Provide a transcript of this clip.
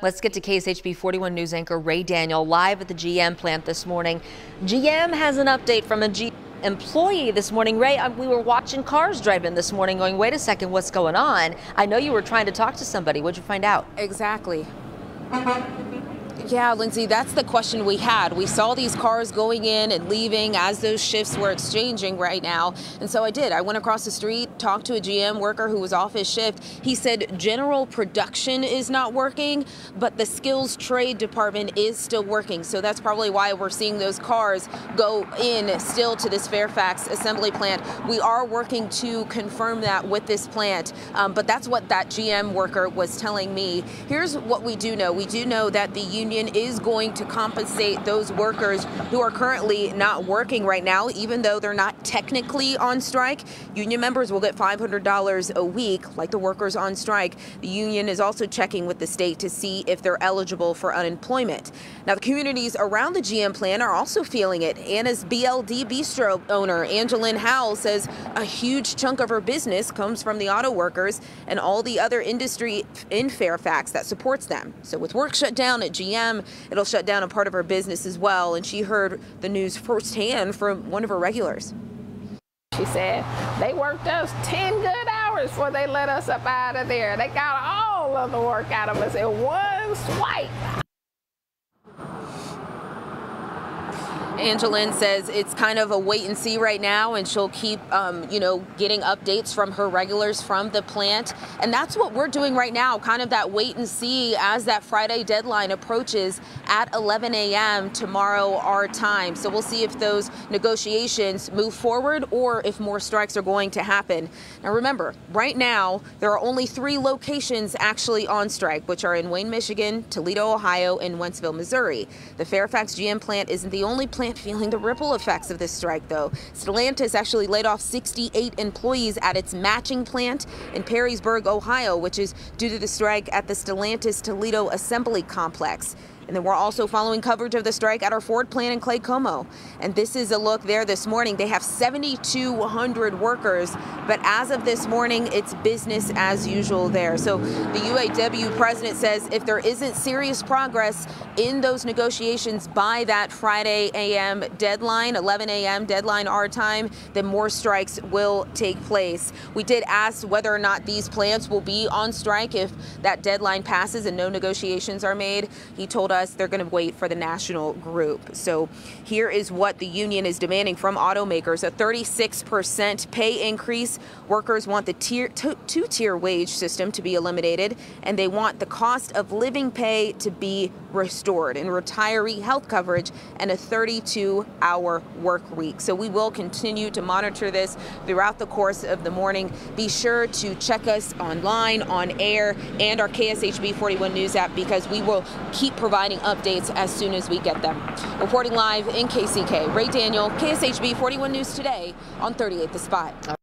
Let's get to KSHB 41 News anchor Ray Daniel live at the GM plant this morning. GM has an update from a GM employee this morning. Ray, we were watching cars drive in this morning going, wait a second, what's going on? I know you were trying to talk to somebody. What'd you find out? Exactly. Yeah, Lindsay, that's the question we had. We saw these cars going in and leaving as those shifts were exchanging right now. And so I did. I went across the street, talked to a GM worker who was off his shift. He said general production is not working, but the skills trade department is still working. So that's probably why we're seeing those cars go in still to this Fairfax assembly plant. We are working to confirm that with this plant, but that's what that GM worker was telling me. Here's what we do know. We do know that the union is going to compensate those workers who are currently not working right now, even though they're not technically on strike. Union members will get $500 a week, like the workers on strike. The union is also checking with the state to see if they're eligible for unemployment. Now, the communities around the GM plant are also feeling it. Anna's BLD Bistro owner, Angeline Howell, says a huge chunk of her business comes from the auto workers and all the other industry in Fairfax that supports them. So with work shut down at GM, it'll shut down a part of her business as well. And she heard the news firsthand from one of her regulars. She said they worked us 10 good hours before they let us up out of there. They got all of the work out of us in one swipe. Angeline says it's kind of a wait and see right now, and she'll keep, getting updates from her regulars from the plant. And that's what we're doing right now, kind of that wait and see as that Friday deadline approaches at 11 a.m. tomorrow our time. So we'll see if those negotiations move forward or if more strikes are going to happen. Now remember, right now there are only 3 locations actually on strike, which are in Wayne, Michigan, Toledo, Ohio, and Wentzville, Missouri. The Fairfax GM plant isn't the only plant feeling the ripple effects of this strike, though. Stellantis actually laid off 68 employees at its matching plant in Perrysburg, Ohio, which is due to the strike at the Stellantis Toledo Assembly Complex. And then we're also following coverage of the strike at our Ford plant in Clay Como. And this is a look there this morning. They have 7,200 workers, but as of this morning, it's business as usual there. So the UAW president says if there isn't serious progress in those negotiations by that Friday a.m. deadline, 11 a.m. deadline our time, then more strikes will take place. We did ask whether or not these plants will be on strike if that deadline passes and no negotiations are made. He told us they're going to wait for the national group. So here is what the union is demanding from automakers: a 36% pay increase. Workers want the two-tier wage system to be eliminated, and they want the cost of living pay to be restored, and retiree health coverage, and a 32-hour work week. So we will continue to monitor this throughout the course of the morning. Be sure to check us online, on air, and our KSHB 41 News app, because we will keep providing updates as soon as we get them. Reporting live in KCK, Ray Daniel, KSHB 41 News Today on 38 The Spot.